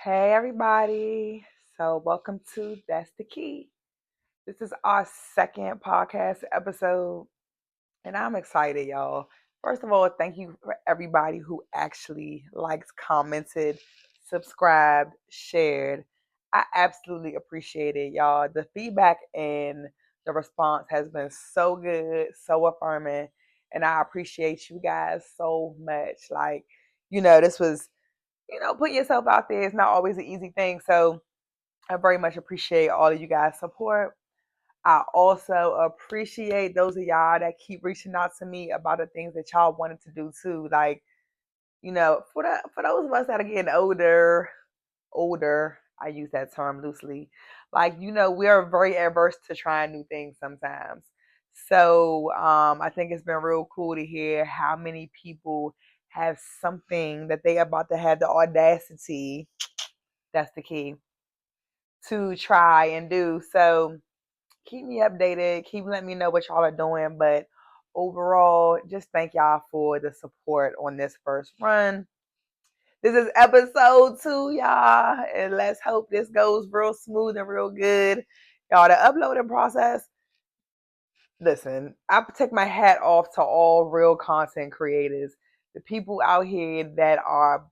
Hey everybody. So welcome to That's the Key. This is our second podcast episode and I'm excited, y'all. First of all, thank you for everybody who actually liked, commented, subscribed, shared. I absolutely appreciate it, y'all. The feedback and the response has been so good, so affirming, and I appreciate you guys so much. This was putting yourself out there is not always an easy thing. So I very much appreciate all of you guys' support. I also appreciate those of y'all that keep reaching out to me about the things that y'all wanted to do too. For those of us that are getting older, I use that term loosely. We are very adverse to trying new things sometimes. So I think it's been real cool to hear how many people have something that they about to have the audacity, that's the key, to try and do. So keep me updated, keep letting me know what y'all are doing. But overall, just thank y'all for the support on this first run. This is episode 2, y'all, and let's hope this goes real smooth and real good. Y'all, the uploading process, listen, I take my hat off to all real content creators, the people out here that are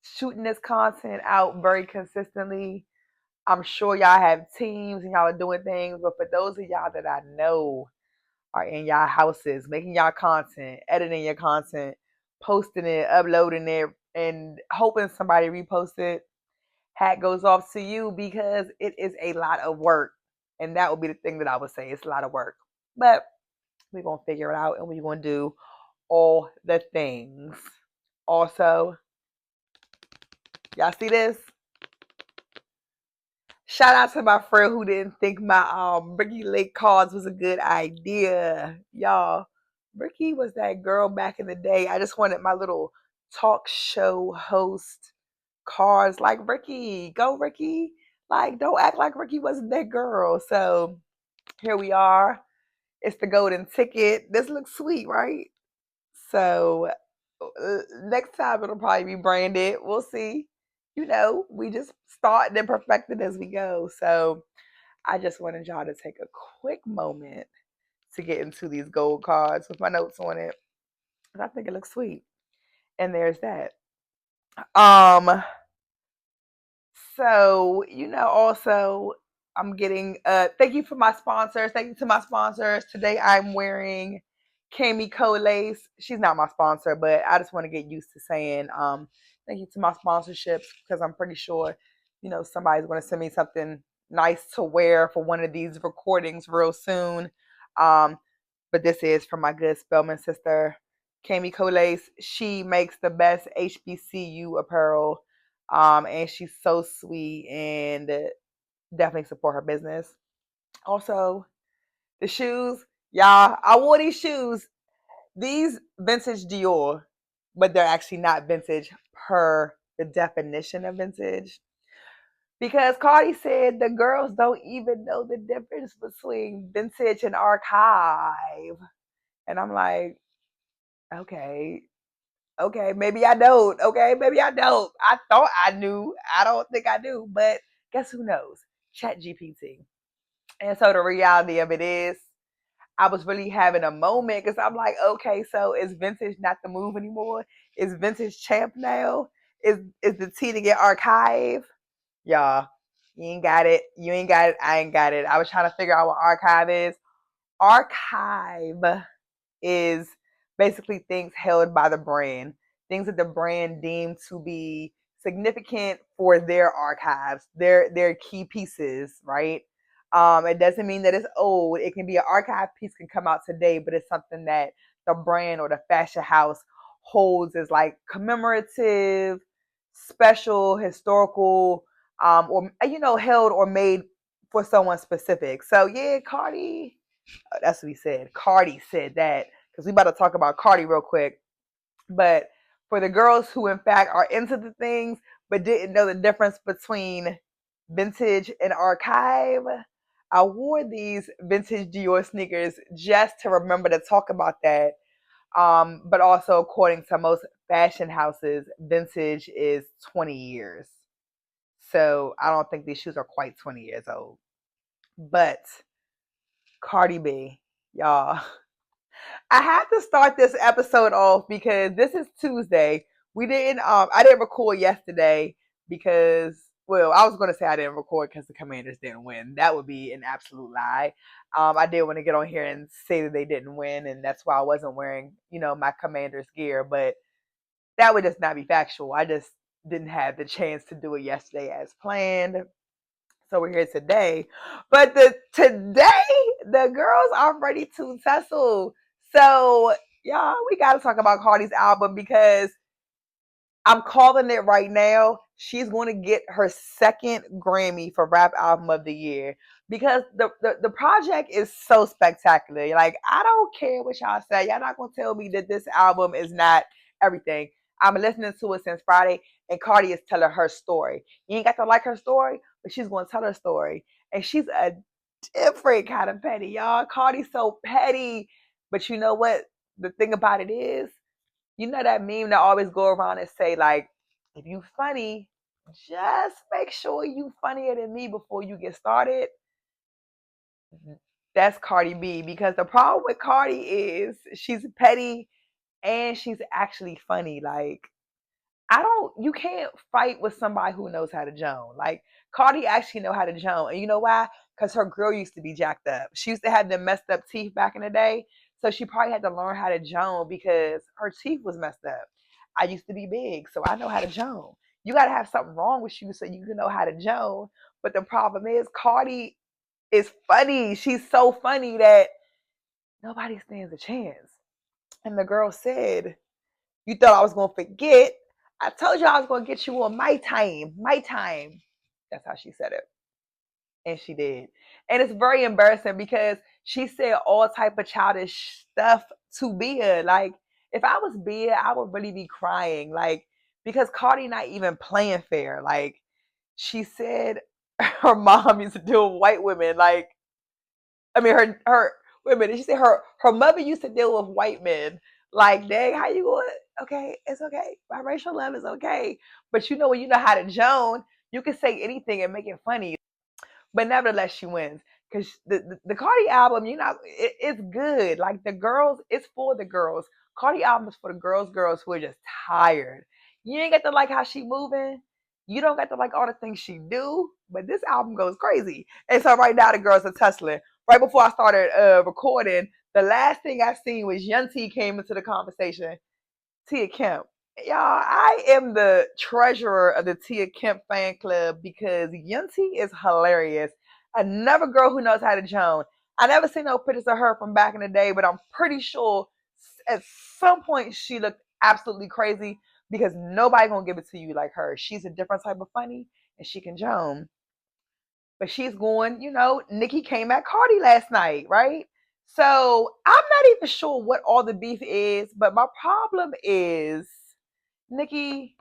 shooting this content out very consistently. I'm sure y'all have teams and y'all are doing things, but for those of y'all that I know are in y'all houses, making y'all content, editing your content, posting it, uploading it, and hoping somebody reposts it, hat goes off to you because it is a lot of work. And that would be the thing that I would say. It's a lot of work. But we're going to figure it out and we're going to do all the things. Also, y'all see this? Shout out to my friend who didn't think my Ricky Lake cards was a good idea. Y'all, Ricky was that girl back in the day. I just wanted my little talk show host cards like Ricky. Go Ricky. Like, don't act like Ricky wasn't that girl. So here we are. It's the golden ticket. This looks sweet, right? So next time it'll probably be branded. We'll see. We just start and then perfect it as we go. So I just wanted y'all to take a quick moment to get into these gold cards with my notes on it. And I think it looks sweet. And there's that. Um, also I'm getting thank you for my sponsors. Thank you to my sponsors. Today I'm wearing Cami Colace. She's not my sponsor, but I just want to get used to saying thank you to my sponsorships because I'm pretty sure, somebody's gonna send me something nice to wear for one of these recordings real soon. Um, but this is from my good Spellman sister, Cami Colace. She makes the best HBCU apparel, and she's so sweet and definitely support her business. Also, the shoes, y'all. I wore these shoes. These vintage Dior, but they're actually not vintage per the definition of vintage. Because Cardi said the girls don't even know the difference between vintage and archive. And I'm like, okay, okay, maybe I don't. Okay, maybe I don't. I thought I knew. I don't think I do. But guess who knows? Chat GPT. And so the reality of it is, I was really having a moment because I'm like, okay, so is vintage not the move anymore? Is vintage champ now? Is the T to get archive? Y'all, you ain't got it. You ain't got it. I ain't got it. I was trying to figure out what archive is. Archive is basically things held by the brand, things that the brand deemed to be significant for their archives, their key pieces, right? It doesn't mean that it's old. It can be an archive piece can come out today, but it's something that the brand or the fashion house holds as like commemorative, special, historical, or held or made for someone specific. So yeah, Cardi, that's what he said. Cardi said that because we about to talk about Cardi real quick. But for the girls who in fact are into the things but didn't know the difference between vintage and archive, I wore these vintage Dior sneakers just to remember to talk about that. But also according to most fashion houses, vintage is 20 years. So I don't think these shoes are quite 20 years old. But Cardi B, y'all. I had to start this episode off because this is Tuesday. I didn't record yesterday because, well, I was going to say I didn't record because the Commanders didn't win. That would be an absolute lie. I did want to get on here and say that they didn't win, and that's why I wasn't wearing, my Commanders gear, but that would just not be factual. I just didn't have the chance to do it yesterday as planned. So we're here today. But today the girls are ready to tussle. So y'all, we gotta talk about Cardi's album because I'm calling it right now. She's going to get her second Grammy for Rap Album of the Year because the project is so spectacular. Like, I don't care what y'all say. Y'all not going to tell me that this album is not everything. I'm listening to it since Friday, and Cardi is telling her story. You ain't got to like her story, but she's going to tell her story. And she's a different kind of petty, y'all. Cardi's so petty. But you know what? The thing about it is, you know that meme that always go around and say, like, if you funny, just make sure you funnier than me before you get started. That's Cardi B, because the problem with Cardi is she's petty and she's actually funny. Like, you can't fight with somebody who knows how to joan. Like, Cardi actually know how to joan. And you know why? Because her grill used to be jacked up. She used to have the messed up teeth back in the day. So she probably had to learn how to joan because her teeth was messed up. I used to be big, so I know how to joan. You got to have something wrong with you so you can know how to joan. But the problem is, Cardi is funny. She's so funny that nobody stands a chance. And the girl said, you thought I was going to forget. I told you I was going to get you on my time. My time. That's how she said it. And she did. And it's very embarrassing because she said all type of childish stuff to Bia. Like, if I was Bia, I would really be crying. Like, because Cardi not even playing fair. Like, she said her mom used to deal with white women. Like, I mean, her wait a minute. She said her mother used to deal with white men. Like, dang, how you going? Okay, it's okay. Biracial love is okay. But you know, when you know how to joan, you can say anything and make it funny. But nevertheless, she wins because the Cardi album, it's good. Like, the girls, it's for the girls. Cardi album is for the girls who are just tired. You ain't got to like how she moving. You don't got to like all the things she do. But this album goes crazy. And so right now the girls are tussling. Right before I started recording, the last thing I seen was Young T came into the conversation. Tia Kemp. Y'all, I am the treasurer of the Tia Kemp fan club because Young T is hilarious. Another girl who knows how to joan. I never seen no pictures of her from back in the day, but I'm pretty sure at some point she looked absolutely crazy because nobody gonna give it to you like her. She's a different type of funny and she can joan. But she's going, Nicki came at Cardi last night, right? So I'm not even sure what all the beef is, but my problem is Nicki.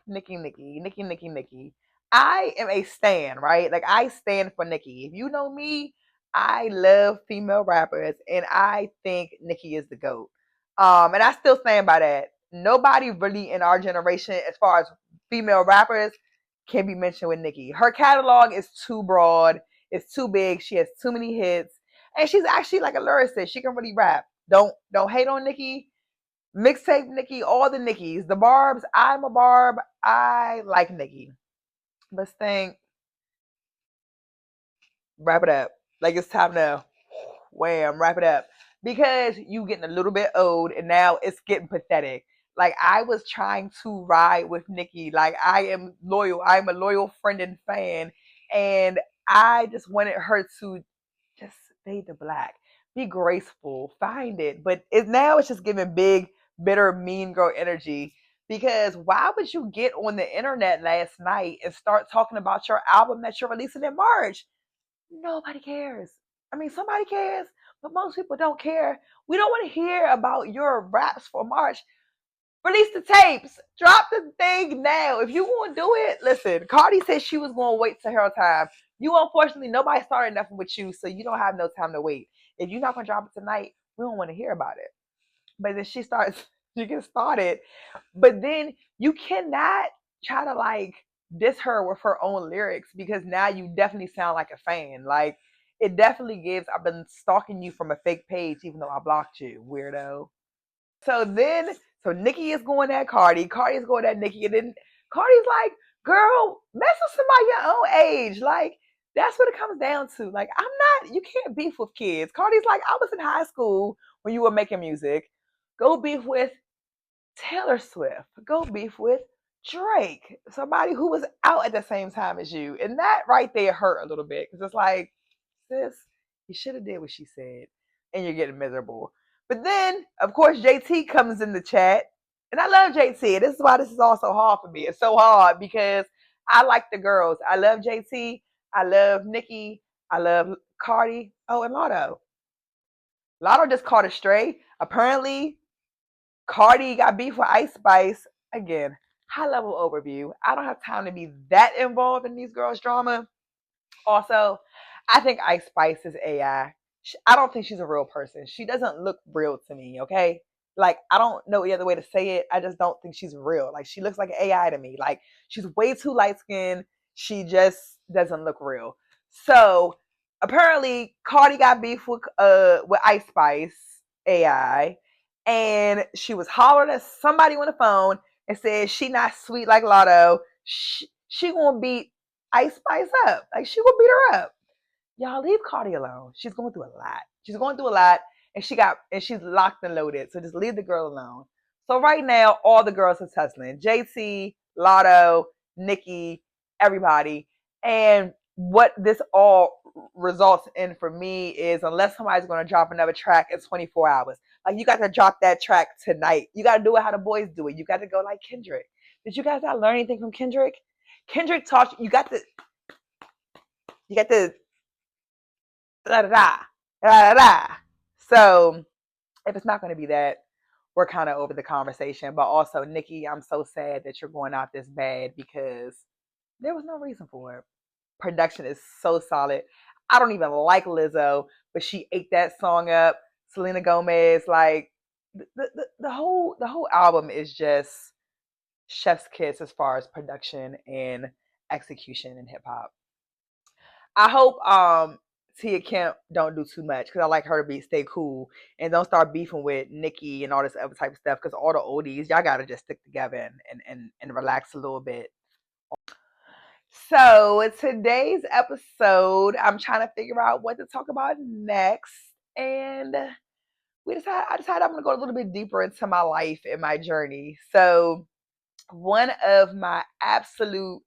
I am a stan, right? Like, I stand for Nicki. If you know me, I love female rappers, and I think Nicki is the GOAT. And I still stand by that. Nobody really in our generation, as far as female rappers, can be mentioned with Nicki. Her catalog is too broad. It's too big. She has too many hits, and she's actually like a lyricist. She can really rap. Don't hate on Nicki. Mixtape Nicki, all the Nickis, the Barbs. I'm a Barb. I like Nicki. Let's think. Wrap it up. Like, it's time to wham, wrap it up. Because you getting a little bit old and now it's getting pathetic. Like, I was trying to ride with Nicki. Like, I am loyal. I'm a loyal friend and fan. And I just wanted her to just fade to black. Be graceful. Find it. But now it's just giving big, bitter, mean girl energy. Because why would you get on the internet last night and start talking about your album that you're releasing in March? Nobody cares. I mean, somebody cares, but most people don't care. We don't want to hear about your raps for March. Release the tapes. Drop the thing now. If you want to do it, listen. Cardi said she was going to wait till her time. You, unfortunately, nobody started nothing with you, so you don't have no time to wait. If you're not going to drop it tonight, we don't want to hear about it. But then she gets started. But then you cannot try to, like, diss her with her own lyrics because now you definitely sound like a fan. Like it definitely gives. I've been stalking you from a fake page, even though I blocked you, weirdo. So Nicki is going at Cardi. Cardi is going at Nicki, and then Cardi's like, "Girl, mess with somebody your own age." Like that's what it comes down to. Like I'm not. You can't beef with kids. Cardi's like, I was in high school when you were making music. Go beef with Taylor Swift. Go beef with Drake. Somebody who was out at the same time as you, and that right there hurt a little bit because it's like, sis, you should have did what she said, and you're getting miserable. But then, of course, JT comes in the chat, and I love JT. This is why this is also hard for me. It's so hard because I like the girls. I love JT. I love Nicki. I love Cardi. Oh, and Lotto. Lotto just caught a stray. Apparently, Cardi got beef with Ice Spice. Again, high level overview. I don't have time to be that involved in these girls' drama. Also, I think Ice Spice is AI. I don't think she's a real person. She doesn't look real to me, okay? Like, I don't know the other way to say it. I just don't think she's real. Like, she looks like AI to me. Like, she's way too light skinned. She just doesn't look real. So, apparently, Cardi got beef with Ice Spice AI, and she was hollering at somebody on the phone and said she not sweet like Lotto. She gonna beat Ice Spice up. Like she gonna beat her up. Y'all leave Cardi alone. She's going through a lot. She's going through a lot, and she's locked and loaded. So just leave the girl alone. So right now, all the girls are tussling. JT, Lotto, Nicki, everybody. And what this all results in for me is unless somebody's gonna drop another track in 24 hours. Like you got to drop that track tonight. You gotta do it how the boys do it. You got to go like Kendrick. Did you guys not learn anything from Kendrick? Kendrick taught you got to da da da da da. So if it's not going to be that, we're kind of over the conversation. But also, Nicki, I'm so sad that you're going out this bad because there was no reason for it. Production is so solid. I don't even like Lizzo, but she ate that song up. Selena Gomez, like the whole album is just chef's kiss as far as production and execution in hip hop. I hope Tia Kemp don't do too much because I like her to be stay cool and don't start beefing with Nicki and all this other type of stuff because all the oldies y'all gotta just stick together and relax a little bit. So today's episode, I'm trying to figure out what to talk about next, and I decided I'm gonna go a little bit deeper into my life and my journey. So one of my absolute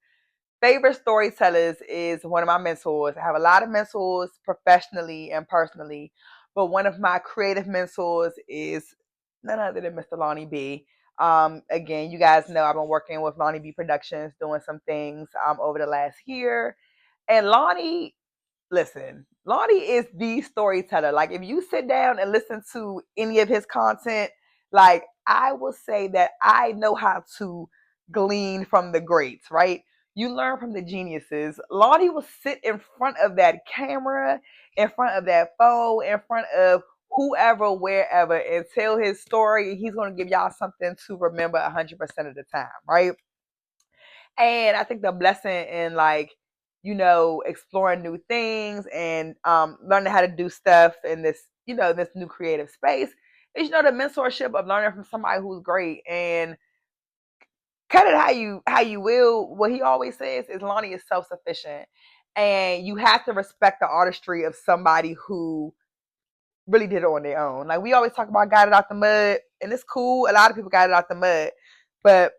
favorite storytellers is one of my mentors. I have a lot of mentors professionally and personally, but one of my creative mentors is none other than Mr. Lonnie B. Again, you guys know I've been working with Lonnie B Productions, doing some things over the last year. And Lonnie, listen, Lonnie is the storyteller. Like, if you sit down and listen to any of his content, like, I will say that I know how to glean from the greats, right? You learn from the geniuses. Lonnie will sit in front of that camera, in front of that phone, in front of whoever, wherever, and tell his story. He's going to give y'all something to remember 100% of the time, right? And I think the blessing in like, exploring new things and learning how to do stuff in this, this new creative space is, the mentorship of learning from somebody who's great and cut it how you will. What he always says is Lonnie is self-sufficient and you have to respect the artistry of somebody who really did it on their own. Like we always talk about got it out the mud, and it's cool. A lot of people got it out the mud, but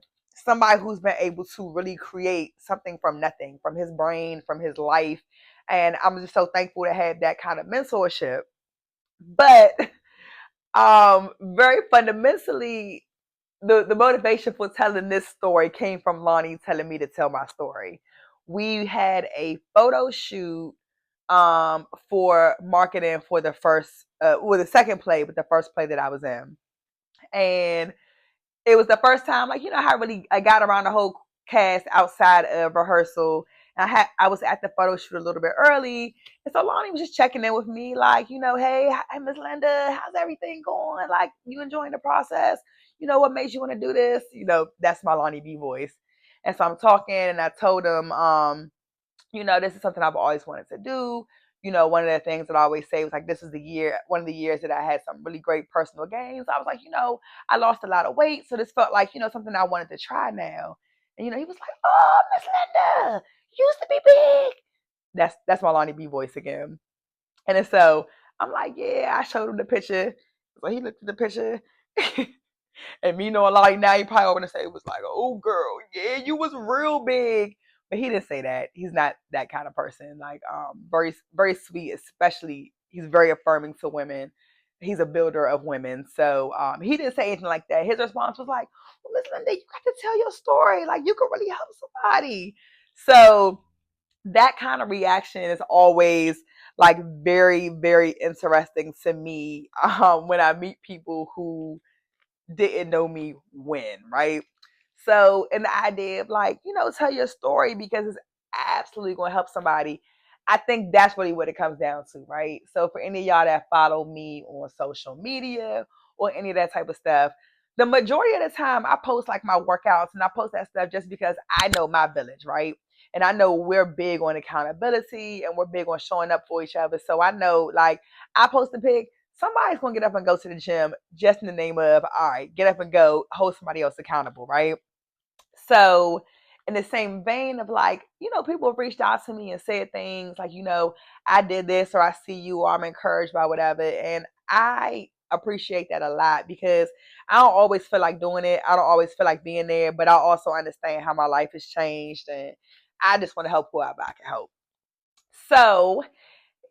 somebody who's been able to really create something from nothing, from his brain, from his life. And I'm just so thankful to have that kind of mentorship. But very fundamentally, the motivation for telling this story came from Lonnie telling me to tell my story. We had a photo shoot for marketing for the first the second play, but the first play that I was in. And it was the first time, like, how I got around the whole cast outside of rehearsal. And I was at the photo shoot a little bit early, and so Lonnie was just checking in with me, like, hey, Miss Linda, how's everything going? Like, you enjoying the process? What made you want to do this? That's my Lonnie B voice. And so I'm talking, and I told him, this is something I've always wanted to do. One of the things that I always say was like, this is one of the years that I had some really great personal gains. I was like, I lost a lot of weight. So this felt like, something I wanted to try now. And, he was like, oh, Miss Linda, you used to be big. That's my Lonnie B voice again. And then so I'm like, yeah, I showed him the picture. So he looked at the picture. And me knowing like now, he probably want to say it was like, oh girl, yeah, you was real big. But he didn't say that. He's not that kind of person. Like, very, very sweet, especially he's very affirming to women. He's a builder of women. So he didn't say anything like that. His response was like, well, Miss Linda, you got to tell your story. Like, you could really help somebody. So that kind of reaction is always like very, very interesting to me when I meet people who didn't know me when, right? So, and the idea of like, tell your story because it's absolutely going to help somebody. I think that's really what it comes down to, right? So, for any of y'all that follow me on social media or any of that type of stuff, the majority of the time I post like my workouts and I post that stuff just because I know my village, right? And I know we're big on accountability and we're big on showing up for each other. So I know, like, I post a pic, somebody's gonna get up and go to the gym just in the name of, all right, get up and go, hold somebody else accountable, right? So, in the same vein of like, people have reached out to me and said things like, I did this, or I see you, or I'm encouraged by whatever. And I appreciate that a lot because I don't always feel like doing it. I don't always feel like being there, but I also understand how my life has changed. And I just want to help whoever I can help. So,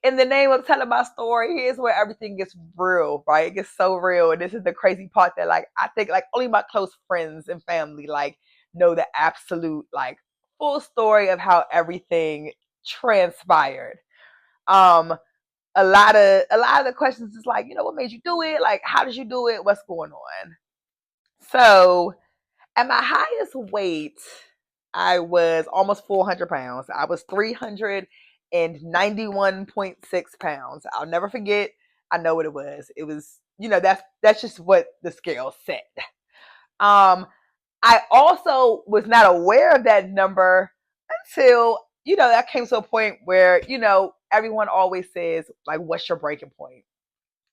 in the name of telling my story, here's where everything gets real, right? It gets so real. And this is the crazy part that like I think like only my close friends and family like know the absolute like full story of how everything transpired. Um a lot of the questions is like, what made you do it? Like, how did you do it? What's going on? So at my highest weight, I was almost 400 pounds. I was 391.6 pounds. I'll never forget. I know what it was. It was, that's just what the scale said. I also was not aware of that number until, that came to a point where, everyone always says, like, what's your breaking point?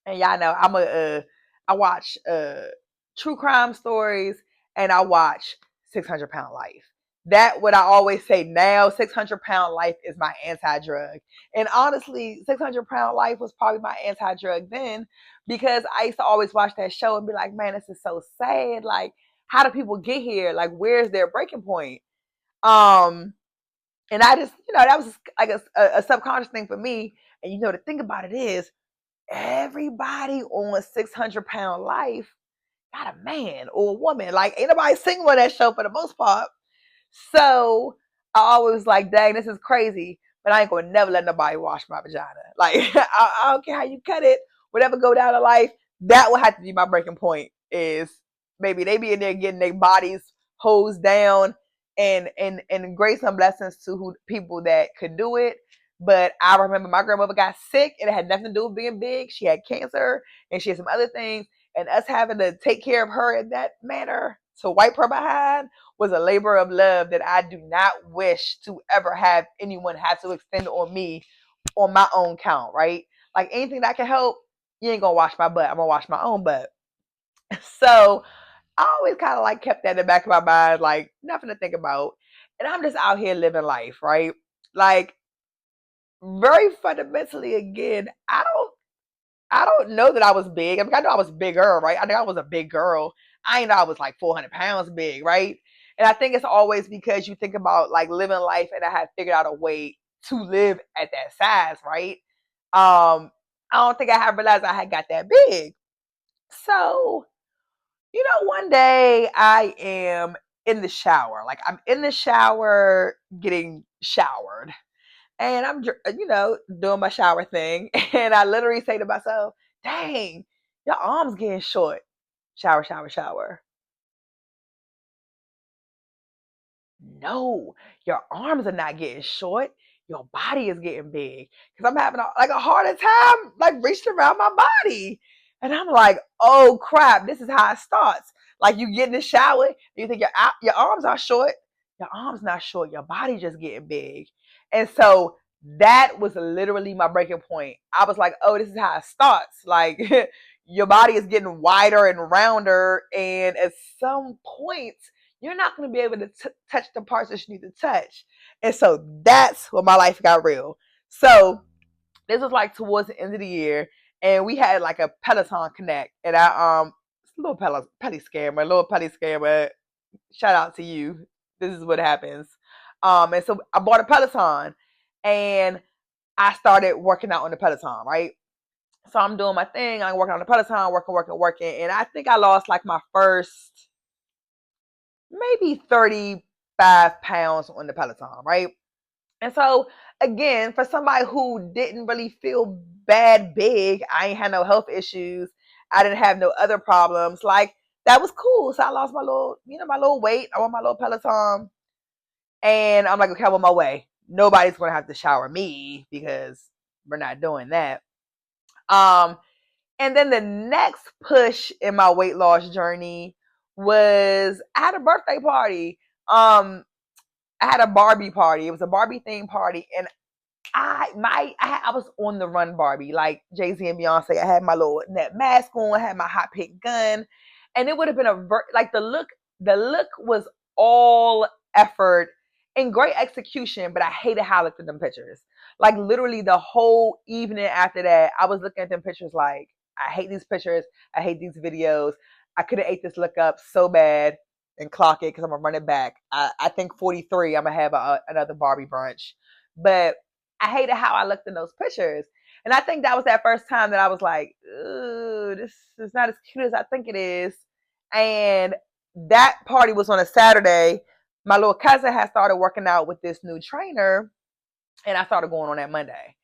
And y'all know I watch true crime stories and I watch 600 Pound Life. That what I always say now, 600 Pound Life is my anti-drug. And honestly, 600 Pound Life was probably my anti-drug then because I used to always watch that show and be like, man, this is so sad. Like, how do people get here? Like, where's their breaking point? Um, and I just, that was like a subconscious thing for me. And the thing about it is, everybody on 600 Pound Life got a man or a woman. Like, ain't nobody single on that show for the most part. So I always like, dang, this is crazy. But I ain't gonna never let nobody wash my vagina. Like, I don't care how you cut it, whatever go down in life, that will have to be my breaking point. Is maybe they be in there getting their bodies hosed down, and grace and blessings to people that could do it. But I remember my grandmother got sick, and it had nothing to do with being big. She had cancer, and she had some other things, and us having to take care of her in that manner to wipe her behind was a labor of love that I do not wish to ever have anyone have to extend on me on my own count, right? Like, anything that can help, you ain't gonna wash my butt. I'm gonna wash my own butt. So I always kind of like kept that in the back of my mind, like nothing to think about. And I'm just out here living life, right? Like, very fundamentally, again, I don't know that I was big. I mean, I know I was bigger, right? I know I was a big girl. I know I was like 400 pounds big, right? And I think it's always because you think about like living life, and I had figured out a way to live at that size, right? I don't think I had realized I had got that big. So, one day I am in the shower. Like, I'm in the shower getting showered. And I'm, doing my shower thing. And I literally say to myself, dang, your arm's getting short. Shower, shower, shower. No, your arms are not getting short. Your body is getting big. Because I'm having a harder time, like, reaching around my body. And I'm like, oh crap, this is how it starts. Like, you get in the shower, you think your arms are short. your arms not short, your body just getting big. And so that was literally my breaking point. I was like, oh, this is how it starts. Like your body is getting wider and rounder, and at some point, you're not going to be able to touch the parts that you need to touch. And so that's when my life got real. So this was like towards the end of the year, and we had like a Peloton Connect, and it's a little petty scammer. Shout out to you. This is what happens. And so I bought a Peloton, and I started working out on the Peloton, right? So I'm doing my thing. I'm working on the Peloton, working. And I think I lost like my first maybe 35 pounds on the Peloton, right? And so again, for somebody who didn't really feel bad big, I ain't had no health issues. I didn't have no other problems. Like that was cool. So I lost my little weight. I want my little Peloton. And I'm like, okay, I'm on my way. Nobody's gonna have to shower me because we're not doing that. And then the next push in my weight loss journey was I had a birthday party. I had a Barbie party. It was a Barbie themed party, and I was on the run Barbie, like Jay-Z and Beyonce. I had my little net mask on, I had my hot pink gun, and it would have been like the look was all effort and great execution, but I hated how I looked at them pictures. Like literally the whole evening after that, I was looking at them pictures like, I hate these pictures, I hate these videos. I could have ate this look up so bad and clock it because I'm gonna run it back. I think 43, I'm gonna have another Barbie brunch, but I hated how I looked in those pictures. And I think that was that first time that I was like, ooh, this is not as cute as I think it is. And that party was on a Saturday. My little cousin had started working out with this new trainer, and I started going on that Monday.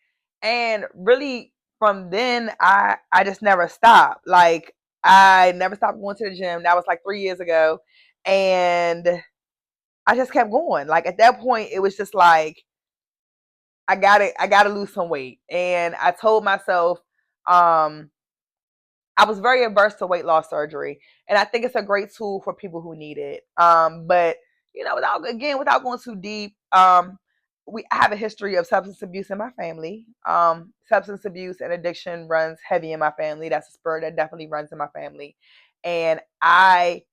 And really, from then, I just never stopped. Like, I never stopped going to the gym. That was like 3 years ago. And I just kept going. Like, at that point, it was just like, I gotta lose some weight. And I told myself, I was very averse to weight loss surgery, and I think it's a great tool for people who need it. But without going too deep, I have a history of substance abuse in my family. Substance abuse and addiction runs heavy in my family. That's a spur that definitely runs in my family, and I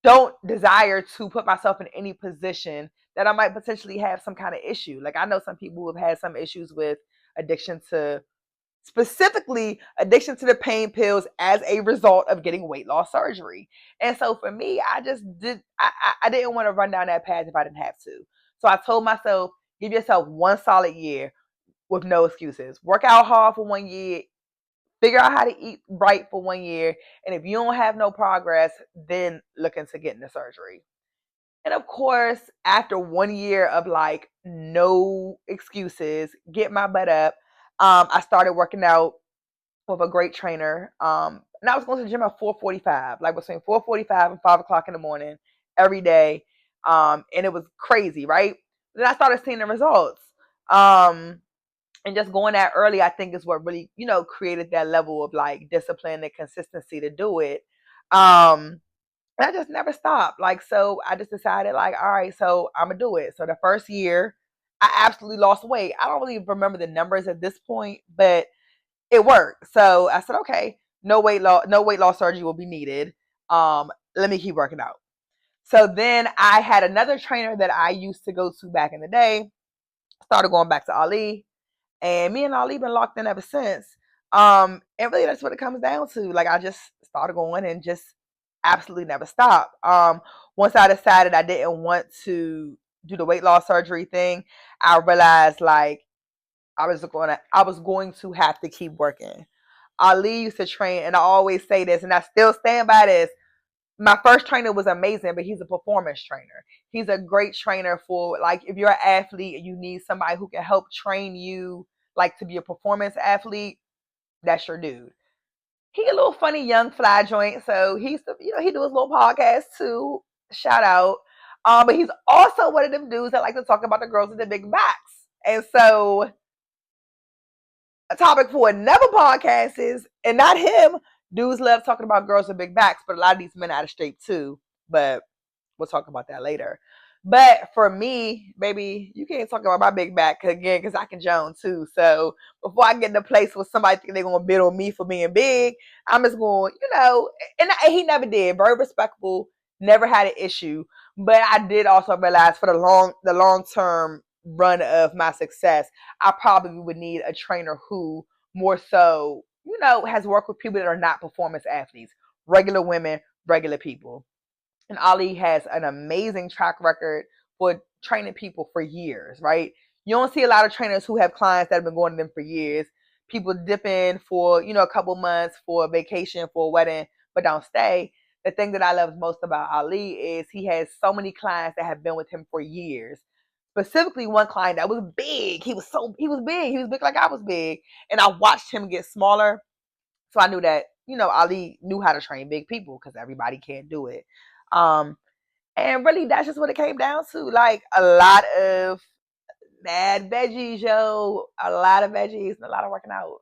don't desire to put myself in any position that I might potentially have some kind of issue. Like I know some people who have had some issues with addiction to specifically addiction to the pain pills as a result of getting weight loss surgery. And so for me, I didn't want to run down that path if I didn't have to. So I told myself, give yourself one solid year with no excuses. Work out hard for 1 year, figure out how to eat right for 1 year, and if you don't have no progress, then look into getting the surgery. And of course, after 1 year of like no excuses, get my butt up, I started working out with a great trainer. And I was going to the gym at 4:45, like between 4:45 and 5 o'clock in the morning every day. And it was crazy, right? Then I started seeing the results. And just going that early, I think is what really, created that level of like discipline and consistency to do it. And I just never stopped. Like, so I just decided, like, all right, so I'm gonna do it. So the first year, I absolutely lost weight. I don't really remember the numbers at this point, but it worked. So I said, okay, no weight loss surgery will be needed. Let me keep working out. So then I had another trainer that I used to go to back in the day. Started going back to Ali, and me and Ali been locked in ever since. And really, that's what it comes down to. Like, I just started going and just absolutely never stopped. Once I decided I didn't want to do the weight loss surgery thing, I realized like I was going to have to keep working. Ali used to train, and I always say this, and I still stand by this. My first trainer was amazing, but he's a performance trainer. He's a great trainer for like if you're an athlete and you need somebody who can help train you like to be a performance athlete, that's your dude. He a little funny young fly joint, so he used to, he do his little podcast too. Shout out. But he's also one of them dudes that like to talk about the girls with the big backs. And so a topic for another podcast is, and not him, dudes love talking about girls with big backs, but a lot of these men out of shape too. But we'll talk about that later. But for me, baby, you can't talk about my big back again because I can joan too. So before I get in a place where somebody think they're gonna bid on me for being big, I'm just going, and he never did. Very respectful, never had an issue. But I did also realize for the long term run of my success, I probably would need a trainer who more so, has worked with people that are not performance athletes, regular women, regular people. And Ali has an amazing track record for training people for years, right? You don't see a lot of trainers who have clients that have been going to them for years. People dip in for, a couple months for a vacation, for a wedding, but don't stay. The thing that I love most about Ali is he has so many clients that have been with him for years. Specifically, one client that was big. He was big. He was big like I was big. And I watched him get smaller. So I knew that, Ali knew how to train big people because everybody can't do it. Um, and really, that's just what it came down to. Like a lot of mad veggies, yo. A lot of veggies and a lot of working out.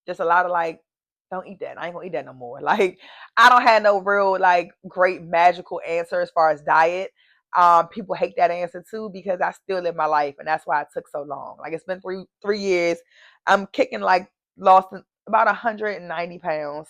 Just a lot of like, don't eat that. I ain't gonna eat that no more. Like, I don't have no real like great magical answer as far as diet. People hate that answer too because I still live my life, and that's why it took so long. Like it's been three years. I'm kicking like lost about 190 pounds.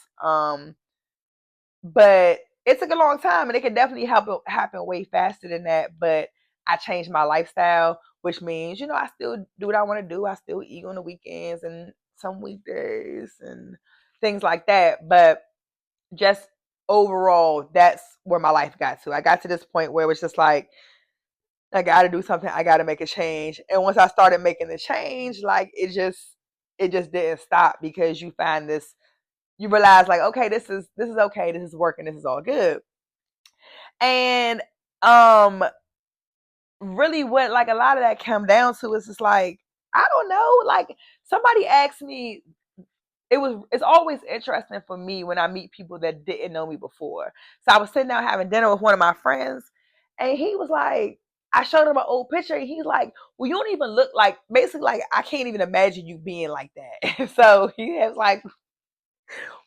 But it took a long time, and it could definitely happen way faster than that. But I changed my lifestyle, which means I still do what I want to do. I still eat on the weekends and some weekdays and things like that. But just overall, that's where my life got to. I got to this point where it was just like I got to do something. I got to make a change. And once I started making the change, like it just didn't stop because you find this you realize like, okay, this is okay, this is working, this is all good. And um really what like a lot of that come down to is just like, I don't know, like somebody asked me, it's always interesting for me when I meet people that didn't know me before. So I was sitting down having dinner with one of my friends, and he was like, I showed him an old picture, and he's like, well, you don't even look like, basically like, I can't even imagine you being like that. So he was like,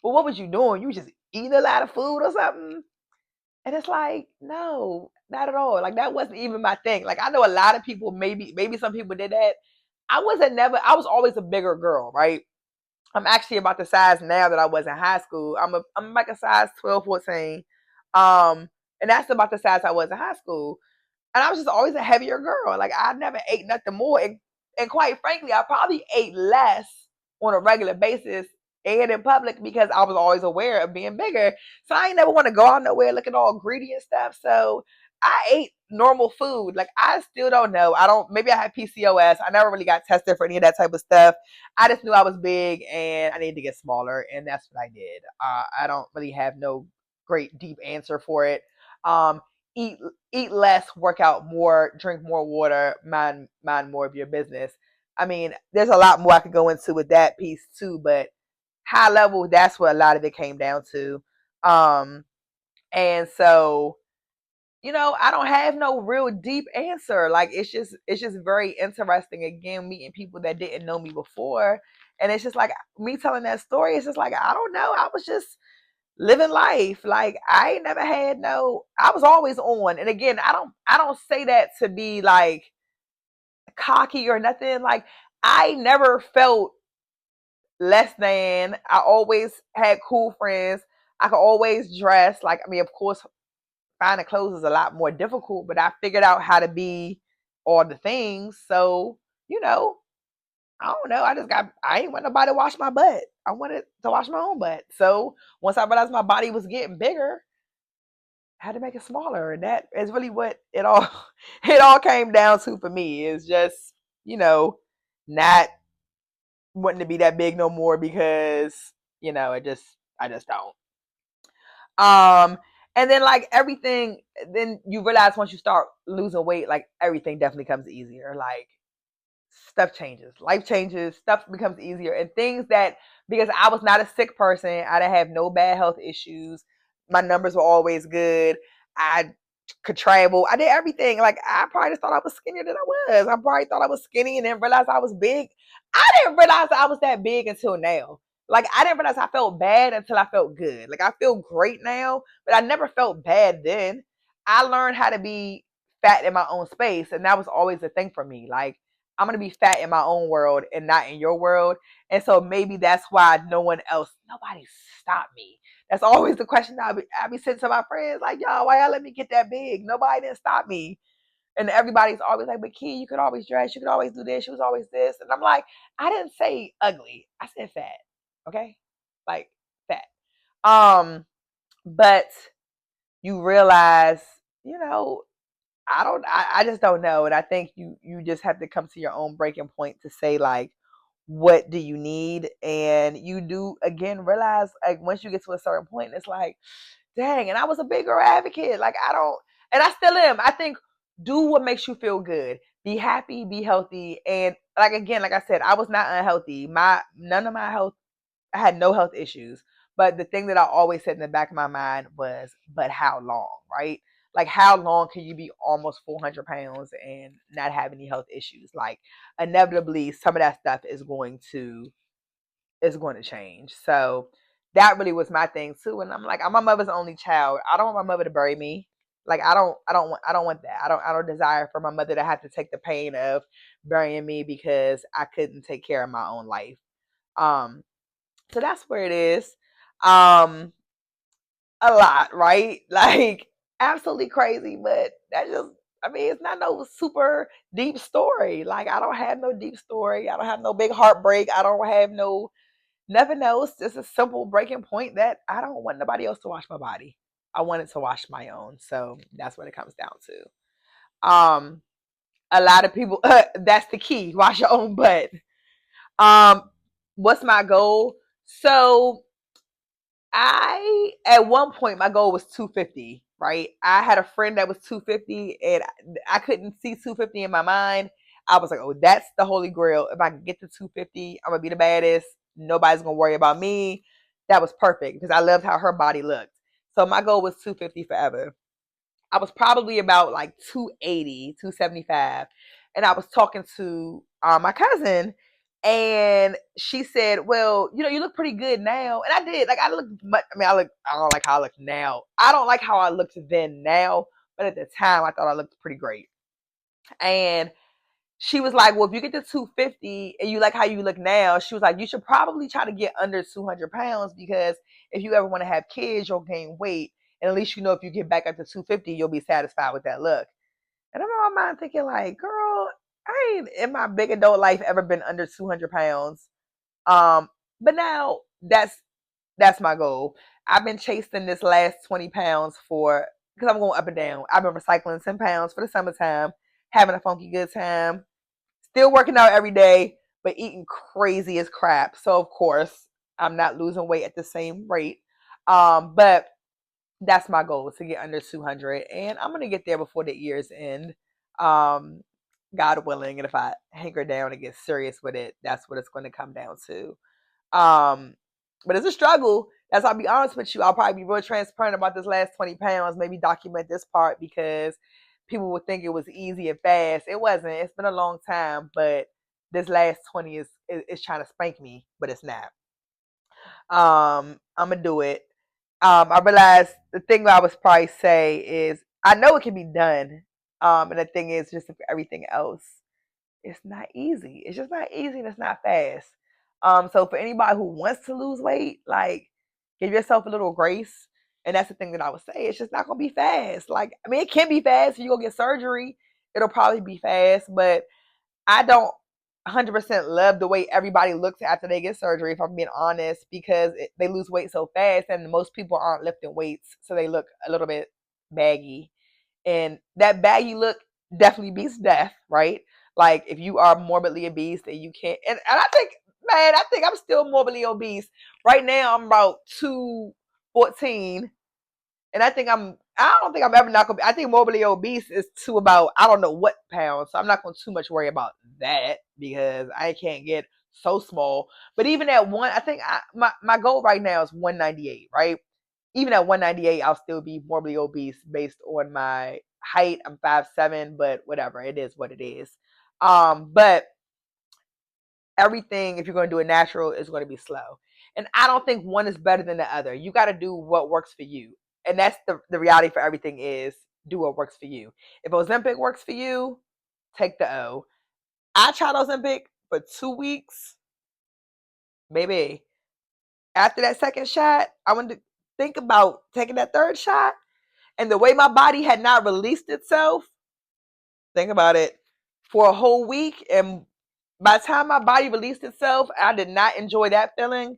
well, what was you doing? You just eating a lot of food or something? And it's like, no, not at all. Like that wasn't even my thing. Like I know a lot of people, maybe some people did that. I was always a bigger girl, right? I'm actually about the size now that I was in high school. I'm like a size 12, 14. And that's about the size I was in high school. And I was just always a heavier girl. Like I never ate nothing more. And quite frankly, I probably ate less on a regular basis and in public because I was always aware of being bigger. So I ain't never want to go out nowhere looking all greedy and stuff. So I ate normal food. Like I still don't know. Maybe I had PCOS. I never really got tested for any of that type of stuff. I just knew I was big and I needed to get smaller. And that's what I did. I don't really have no great deep answer for it. Um, eat eat less, work out more, drink more water, mind more of your business. I mean, there's a lot more I could go into with that piece too, but high level, that's what a lot of it came down to. Um, and so, I don't have no real deep answer. Like it's just very interesting again meeting people that didn't know me before. And it's just like me telling that story, it's just like I don't know. I was just living life. Like I ain't never had I was always on. And again, I don't say that to be like cocky or nothing. Like I never felt less than. I always had cool friends. I could always dress. Like I mean, of course, finding clothes is a lot more difficult, but I figured out how to be all the things. So, you know, I don't know. I ain't want nobody to wash my butt. I wanted to wash my own butt. So once I realized my body was getting bigger, I had to make it smaller. And that is really what it all it all came down to for me. Is just, you know, not wanting to be that big no more because, I just don't. Um, and then like everything, then you realize once you start losing weight, like everything definitely comes easier. Like stuff changes, life changes, stuff becomes easier, and things that because I was not a sick person, I didn't have no bad health issues. My numbers were always good. I could travel. I did everything. Like I probably just thought I was skinnier than I was. I probably thought I was skinny and then realized I was big. I didn't realize I was that big until now. Like I didn't realize I felt bad until I felt good. Like I feel great now, but I never felt bad then. I learned how to be fat in my own space, and that was always a thing for me. Like, I'm gonna be fat in my own world and not in your world. And so maybe that's why nobody stopped me. That's always the question I be saying to my friends, like, y'all, why y'all let me get that big? Nobody didn't stop me. And everybody's always like, but Key, you could always dress, you could always do this, she was always this. And I'm like, I didn't say ugly. I said fat. Okay? Like fat. But you realize, you know, I just don't know. And I think you just have to come to your own breaking point to say, like, what do you need? And you do again realize, like, once you get to a certain point, it's like, dang. And I was a big girl advocate. Like, I don't, and I still am. I think do what makes you feel good. Be happy, be healthy. And like, again, like I said, I was not unhealthy. None of my health, I had no health issues. But the thing that I always said in the back of my mind was, but how long, right? Like, how long can you be almost 400 pounds and not have any health issues? Like, inevitably, some of that stuff is going to change. So that really was my thing too. And I'm like, I'm my mother's only child. I don't want my mother to bury me. Like, I don't want that. I don't desire for my mother to have to take the pain of burying me because I couldn't take care of my own life. Um, so that's where it is. Um, a lot, right? Like, absolutely crazy, but that just, I mean, it's not no super deep story. Like, I don't have no deep story. I don't have no big heartbreak. I don't have no nothing else. Just a simple breaking point that I don't want nobody else to wash my body. I wanted to wash my own. So that's what it comes down to. A lot of people, that's the key. Wash your own butt. What's my goal? So at one point, my goal was 250, right? I had a friend that was 250 and I couldn't see 250 in my mind. I was like, oh, that's the holy grail. If I can get to 250, I'm going to be the baddest. Nobody's going to worry about me. That was perfect because I loved how her body looked. So my goal was 250 forever. I was probably about like 280, 275. And I was talking to my cousin, and she said, well, you look pretty good now. And I did. Like, I look much, I don't like how I look now. I don't like how I looked then now. But at the time, I thought I looked pretty great. And she was like, well, if you get to 250 and you like how you look now, she was like, you should probably try to get under 200 pounds because if you ever want to have kids, you'll gain weight. And at least if you get back up to 250, you'll be satisfied with that look. And I'm in my mind thinking, like, girl, I ain't in my big adult life ever been under 200 pounds. But now that's my goal. I've been chasing this last 20 pounds because I'm going up and down. I've been recycling 10 pounds for the summertime, having a funky good time, still working out every day, but eating crazy as crap. So, of course, I'm not losing weight at the same rate. But that's my goal, to get under 200. And I'm going to get there before the year's end. Um, God willing. And if I hanker down and get serious with it, that's what it's going to come down to. But it's a struggle. I'll be honest with you. I'll probably be real transparent about this last 20 pounds, maybe document this part because people would think it was easy and fast. It wasn't. It's been a long time, but this last 20 is trying to spank me, but it's not. I'm gonna do it. I realized the thing that I was probably say is I know it can be done. And the thing is just everything else, it's not easy. It's just not easy and it's not fast. So for anybody who wants to lose weight, like, give yourself a little grace. And that's the thing that I would say. It's just not gonna be fast. Like, I mean, it can be fast. If you go get surgery, it'll probably be fast, but I don't 100% love the way everybody looks after they get surgery, if I'm being honest, because they lose weight so fast and most people aren't lifting weights, so they look a little bit baggy. And that baggy look definitely beats death, right? Like, if you are morbidly obese, then you can't. And I think, man, I'm still morbidly obese. Right now, I'm about 214, and I don't think I'm ever not gonna be. I think morbidly obese is to about, I don't know what pounds. So I'm not gonna too much worry about that because I can't get so small. But even at one, I think my goal right now is 198, right? Even at 198, I'll still be morbidly obese based on my height. I'm 5'7", but whatever. It is what it is. But everything, if you're going to do it natural, is going to be slow. And I don't think one is better than the other. You got to do what works for you. And that's the reality for everything is do what works for you. If Ozempic works for you, take the O. I tried Ozempic for 2 weeks, baby. After that second shot, I wanted to think about taking that third shot. And the way my body had not released itself, think about it, for a whole week. And by the time my body released itself, I did not enjoy that feeling.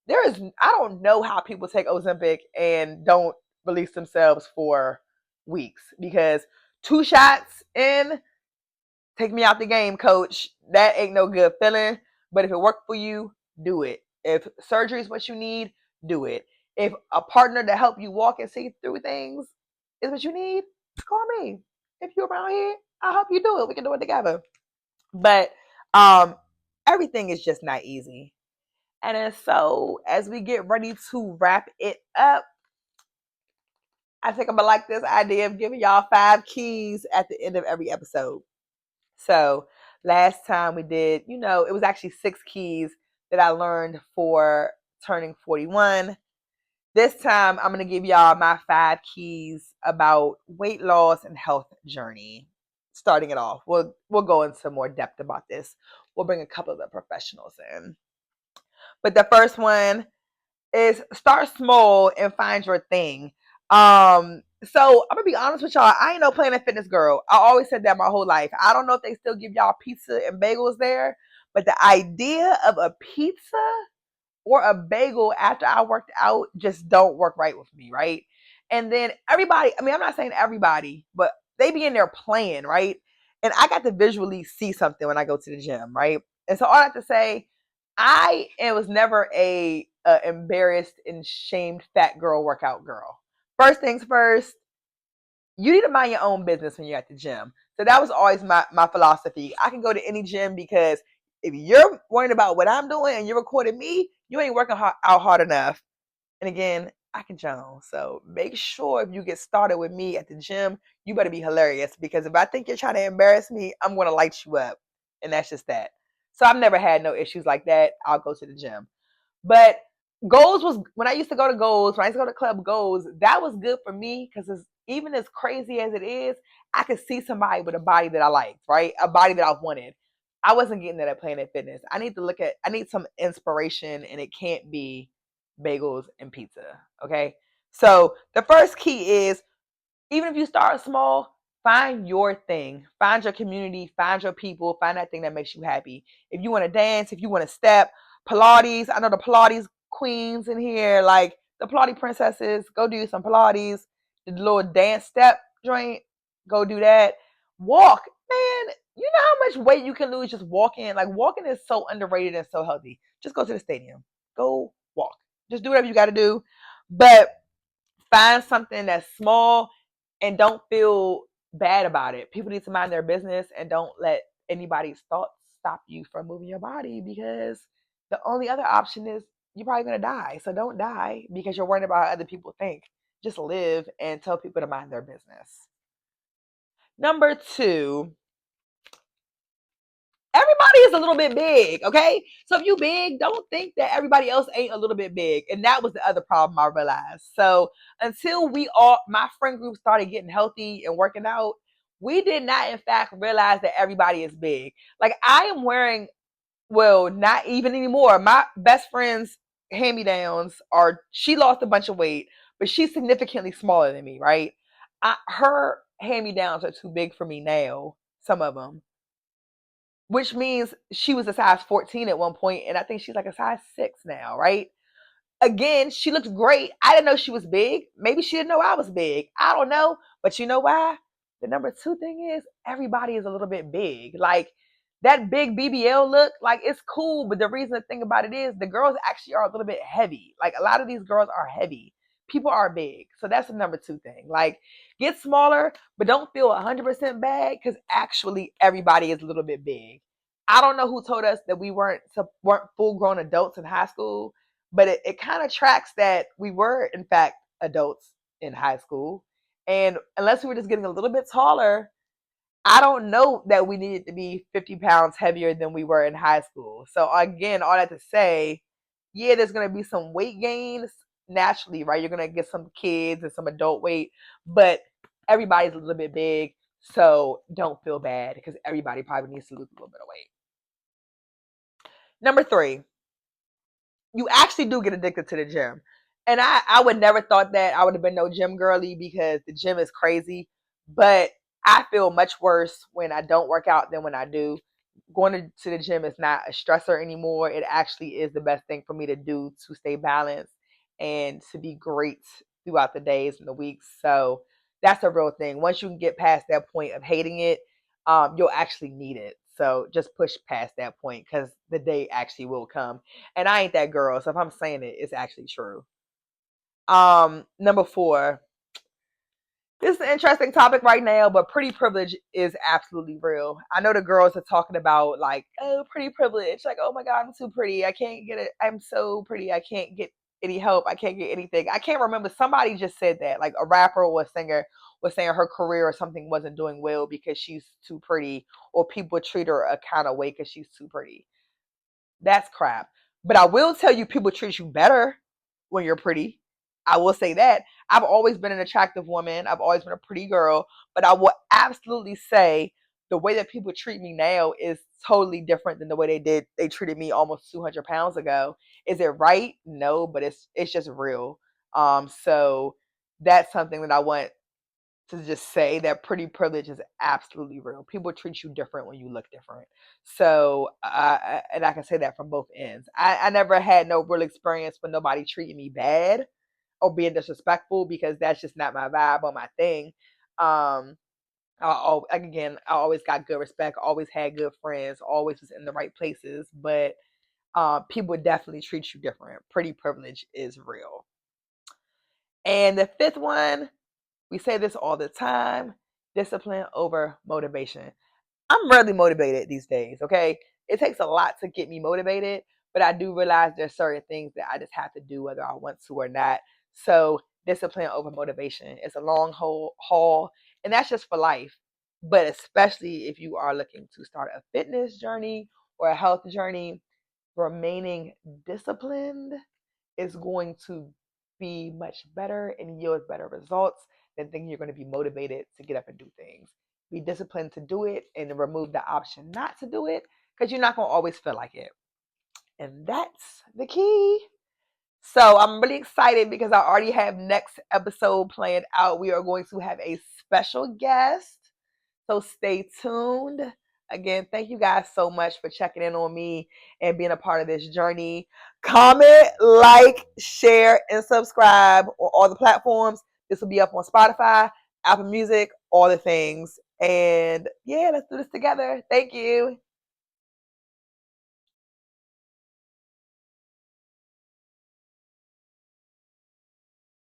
I don't know how people take Ozempic and don't release themselves for weeks, because 2 shots in, take me out the game, coach. That ain't no good feeling. But if it worked for you, do it. If surgery is what you need, do it. If a partner to help you walk and see through things is what you need, call me. If you're around here, I'll help you do it. We can do it together. But um, everything is just not easy. And then so as we get ready to wrap it up, I think I'm gonna like this idea of giving y'all 5 keys at the end of every episode. So last time we did, it was actually 6 keys that I learned for turning 41. This time I'm going to give y'all my 5 keys about weight loss and health journey. Starting it off, we'll go into more depth about this. We'll bring a couple of the professionals in. But the first one is start small and find your thing. So I'm gonna be honest with y'all. I ain't no Planet Fitness girl. I always said that my whole life. I don't know if they still give y'all pizza and bagels there, but the idea of a pizza or a bagel after I worked out just don't work right with me, right? And then everybody, I mean, I'm not saying everybody, but they be in there playing, right? And I got to visually see something when I go to the gym, right? And so all I have to say, I was never a embarrassed and shamed fat girl workout girl. First things first, you need to mind your own business when you're at the gym. So that was always my philosophy. I can go to any gym because if you're worrying about what I'm doing and you're recording me, you ain't working out hard enough. And again, I can Jones. So make sure if you get started with me at the gym, you better be hilarious, because if I think you're trying to embarrass me, I'm going to light you up. And that's just that. So I've never had no issues like that. I'll go to the gym. But Goals was, when I used to go to Goals, when I used to go to Club Goals, that was good for me because even as crazy as it is, I could see somebody with a body that I liked, right? A body that I wanted. I wasn't getting that at Planet Fitness. I need some inspiration, and it can't be bagels and pizza, okay? So the first key is, even if you start small, find your thing. Find your community, find your people, find that thing that makes you happy. If you want to dance, if you want to step, Pilates, I know the Pilates queens in here, like the Pilates princesses, go do some Pilates. The little dance step joint, go do that. Walk, man, you know how much weight you can lose just walking? Like, walking is so underrated and so healthy. Just go to the stadium. Go walk. Just do whatever you got to do. But find something that's small and don't feel bad about it. People need to mind their business and don't let anybody's thoughts stop you from moving your body, because the only other option is you're probably going to die. So don't die because you're worried about how other people think. Just live and tell people to mind their business. Number 2, everybody is a little bit big, okay? So if you big, don't think that everybody else ain't a little bit big. And that was the other problem I realized. So until my friend group started getting healthy and working out, we did not in fact realize that everybody is big. Like, I am wearing, well, not even anymore. My best friend's hand-me-downs she lost a bunch of weight, but she's significantly smaller than me, right? Her hand-me-downs are too big for me now, some of them, which means she was a size 14 at one point, and I think she's like a size 6 now, right? Again, she looks great. I didn't know she was big. Maybe she didn't know I was big. I don't know. But you know why? The number 2 thing is, everybody is a little bit big. Like, that big BBL look, like, it's cool, but the reason to think about it is the girls actually are a little bit heavy. Like, a lot of these girls are heavy. People are big. So that's the number 2 thing. Like, get smaller, but don't feel 100% bad, because actually everybody is a little bit big. I don't know who told us that we weren't full grown adults in high school, but it kind of tracks that we were, in fact, adults in high school. And unless we were just getting a little bit taller, I don't know that we needed to be 50 pounds heavier than we were in high school. So again, all that to say, yeah, there's going to be some weight gains naturally, right? You're going to get some kids and some adult weight, but everybody's a little bit big, so don't feel bad because everybody probably needs to lose a little bit of weight. Number 3, you actually do get addicted to the gym. And I would never thought that I would have been no gym girly because the gym is crazy. But I feel much worse when I don't work out than when I do. Going to the gym is not a stressor anymore. It actually is the best thing for me to do to stay balanced and to be great throughout the days and the weeks. So that's a real thing. Once you can get past that point of hating it, you'll actually need it. So just push past that point because the day actually will come. And I ain't that girl, so if I'm saying it, it's actually true. Number 4, this is an interesting topic right now, but pretty privilege is absolutely real. I know the girls are talking about like, oh, pretty privilege. Like, oh my God, I'm too pretty. I can't get it. I'm so pretty. I can't get any help. I can't get anything. I can't remember. Somebody just said that, like a rapper or a singer was saying her career or something wasn't doing well because she's too pretty, or people treat her a kind of way because she's too pretty. That's crap. But I will tell you, people treat you better when you're pretty. I will say that. I've always been an attractive woman. I've always been a pretty girl. But I will absolutely say the way that people treat me now is totally different than the way they treated me almost 200 pounds ago. Is it right? No, but it's just real. So that's something that I want to just say, that pretty privilege is absolutely real. People treat you different when you look different. So, and I can say that from both ends. I never had no real experience with nobody treating me bad or being disrespectful because that's just not my vibe or my thing. Again, I always got good respect, always had good friends, always was in the right places, but people definitely treat you different. Pretty privilege is real. And the 5th one, we say this all the time: discipline over motivation. I'm rarely motivated these days, okay? It takes a lot to get me motivated, but I do realize there's certain things that I just have to do whether I want to or not. So, discipline over motivation is a long haul, and that's just for life. But especially if you are looking to start a fitness journey or a health journey, remaining disciplined is going to be much better and yield better results than thinking you're going to be motivated to get up and do things. Be disciplined to do it and remove the option not to do it because you're not going to always feel like it. And that's the key. So I'm really excited because I already have next episode planned out. We are going to have a special guest. So stay tuned. Again, thank you guys so much for checking in on me and being a part of this journey. Comment, like, share, and subscribe on all the platforms. This will be up on Spotify, Apple Music, all the things. And yeah, let's do this together. Thank you.